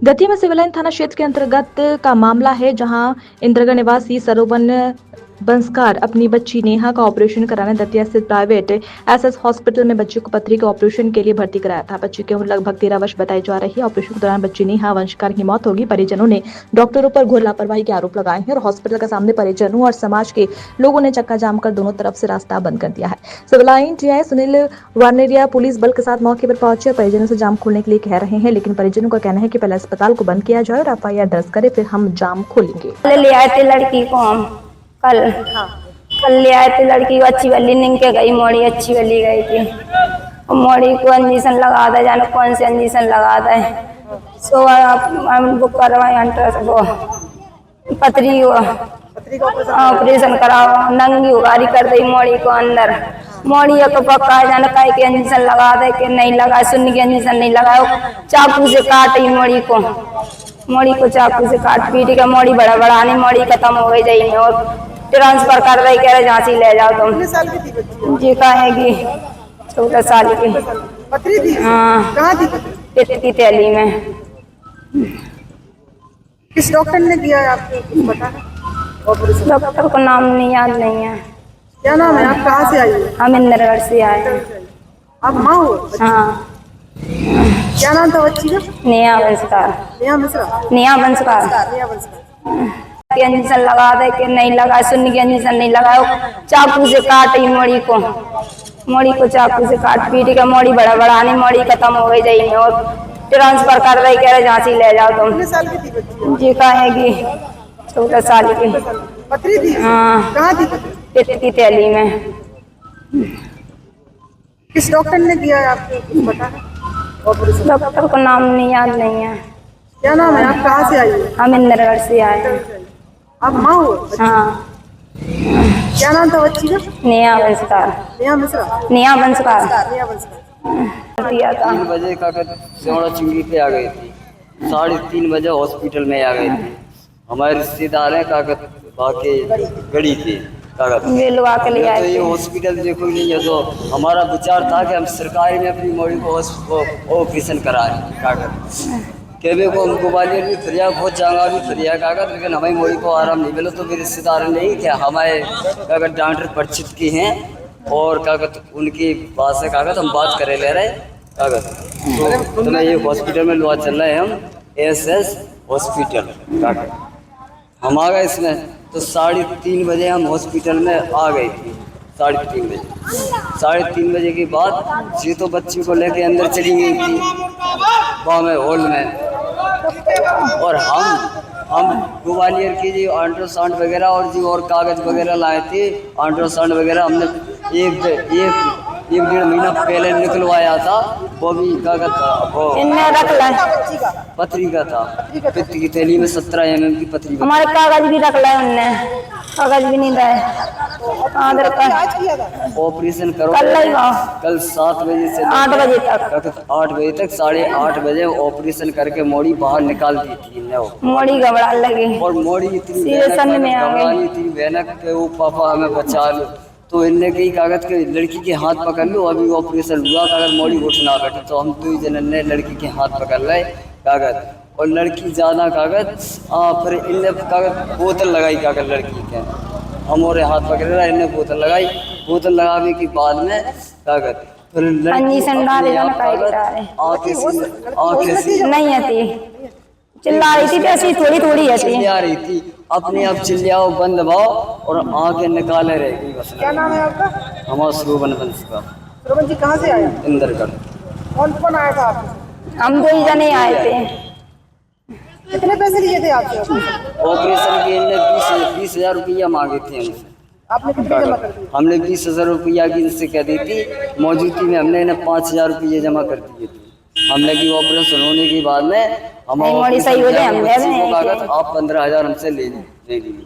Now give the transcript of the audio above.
दतिया में civil line थाना क्षेत्र के अंतर्गत का मामला है, जहां इंदिरागढ़ निवासी सरोवन बंसकार अपनी बच्ची नेहा का ऑपरेशन कराने दतिया स्थित प्राइवेट एसएस हॉस्पिटल में बच्ची को पथरी के ऑपरेशन के लिए भर्ती कराया था। बच्ची की उम्र लगभग 13 वर्ष बताई जा रही है। ऑपरेशन के दौरान बच्ची नेहा वंशकार की मौत होगी। परिजनों ने डॉक्टरों पर घोर लापरवाही के आरोप लगाए हैं और हॉस्पिटल के सामने परिजनों और समाज के लोगों ने चक्का जाम कर दोनों तरफ से रास्ता बंद कर दिया है। Civil line TI Sunil Vaneria police बल के साथ मौके पर पहुंचे, परिजनों से जाम खोलने के लिए कह रहे हैं, लेकिन परिजनों का कहना है कि पहले अस्पताल को बंद किया जाए और एफआईआर दर्ज करे, फिर हम जाम खोलेंगे। ले आए थे लड़की को हम कल ले आए थे लड़की को। अच्छी वाली निंग के गई, मोड़ी अच्छी वाली गई थी। मोड़ी को इंजेक्शन लगा दे, जाने कौन से इंजेक्शन लगा दे। सो हम बुक करवाए वो पथरी ऑपरेशन कराओ, नंगी उगारी कर दी मोड़ी को अंदर। मोड़ी को पक्का है, जाने काहे के इंजेक्शन लगा दे के नहीं लगा, सुन के इंजेक्शन नहीं लगाओ। चाकू से काटी मोड़ी को चाकू से काट पीट के मोड़ी बड़ा बढ़ानी, मोड़ी खत्म हो गई जाइए और ट्रांसफर कर रही, कह रहे झांसी ले जाओ तुम। कितने साल की थी बच्ची? जी कहेगी 14 साल की। पथरी थी? हाँ, कहाँ थी पथरी? पेट की थैली में। किस डॉक्टर ने किया है आपको, कुछ पता है? ऑपरेशन डॉक्टर को नाम नहीं याद नहीं है। क्या नाम है? आप कहाँ से आई है? हम इंदिरागढ़ से आए हैं। आप माँ हो? हाँ, क्या नाम था बच्ची का? नेहा बंसकार। नेहा मिश्रा। नेहा बंसकार। नेहा बंसकार। इंजेक्शन लगा दे के नहीं लगा, सुन के इंजेक्शन नहीं लगाओ। चाकू से काटी मोड़ी को चाकू से काट पीट के मोड़ी बड़ा बढ़ानी, मोड़ी खत्म हो गई जाइए और ट्रांसफर कर रही, कह रहे झांसी ले जाओ तुम। कितने साल की थी बच्ची? जी कहेगी 14 साल की। पथरी थी? हाँ, कहाँ थी पथरी? पेट की थैली में। किस डॉक्टर ने किया है आपको, कुछ पता है? ऑपरेशन डॉक्टर को नाम नहीं याद नहीं है। क्या नाम है? आप कहाँ से आई है? हम इंदिरागढ़ से आए हैं। आप माँ हो? हाँ, क्या नाम था बच्ची का? नेहा बंसकार। नेहा मिश्रा। नेहा बंसकार। नेहा बंसकार। दिया था 3 बजे सेवड़ा चिंगी पे आ गई थी। 3:30 बजे हॉस्पिटल में आ गई थी। हमारे रिश्तेदार हैं कागज बाके गड़ी थे कागज वे लोग आके ले तो आए ये थे। हॉस्पिटल देखो नहीं है, तो हमारा विचार था कि हम सरकारी में अपनी मोड़ी को ऑपरेशन कराएं कागज कहवे को। हमको ग्वालियर भी फिरिया, बहुत जगह भी फिरिया कागज, लेकिन हमारी मोड़ी को आराम नहीं मिला। तो मेरे रिश्तेदार नहीं क्या हमारे कागज डॉक्टर परिचित के हैं और कागज उनके पास है कागज, हम बात करे ले रहे कागज। तो मैं ये हॉस्पिटल में लोहा चल रहे हैं हम एसएस हॉस्पिटल कागज। हम आ गए इसमें तो 3:30 बजे हम हॉस्पिटल में आ गई थी। 3:30 बजे 3:30 बजे के बाद ये तो बच्ची को लेके अंदर चली गई थी वहाँ में हॉल में। और हम ग्वालियर की जो अल्ट्रासाउंड वगैरह और जो और कागज वगैरह लाए थे, अल्ट्रासाउंड वगैरह हमने एक 1.5 महीना पहले निकलवाया था। वो भी कागज था, वो इनने रख लाए, पथरी का था, पित्त की थैली में 17 mm की पथरी का। हमारे कागज भी रख लाए उनने, कागज भी नहीं लाए। आधार कार्ड आज किया था? ऑपरेशन करो कल 7 बजे से 8 बजे तक 8 बजे तक 8:30 बजे ऑपरेशन करके मोड़ी बाहर निकाल दी थी ने। मोड़ी घबरा लगी और मोड़ी इतनी सीरियस में आ गई। इतनी भयानक के वो पापा हमें बचा लो। तो इनने कही कागज के लड़की के हाथ पकड़ लो, अभी ऑपरेशन हुआ कागज मोड़ी उठना बैठे। तो हम 2 जन ने लड़की के हाथ पकड़ लाए कागज और लड़की ज्यादा कागज। फिर इनने कागज बोतल लगाई कागज लड़की के, हमारे हाथ पकड़ रहा, इन्हें बोतल लगाई। बोतल लगाने के बाद में कागज फिर इंजेक्शन डाले जाने नहीं आती, चिल्ला रही थी, ऐसी थोड़ी ऐसी चिल्ला रही थी, अपने आप चिल्लाओ बंद भाव और आंखें निकाले रहेगी बस। क्या नाम है आपका? हमारा सरोवन बंस का। सरोवन जी कहाँ से आए? इंदिरागढ़। कौन कौन आया था आपके? हम 2 जने आए थे। कितने पैसे लिए थे आपसे? ऑपरेशन के इनने 20,000 रुपया मांगे थे हमसे। आपने कितने जमा कर दिए? हमने 20,000 रुपया की इनसे कह दी थी। मौजूदगी में हमने इन्हें 5,000 रुपये जमा कर दिए थे। हम लगी ऑपरेशन होने के बाद में हम मोड़ी सही हो जाए हम ले कागज आप 15,000 हमसे ले लीजिए।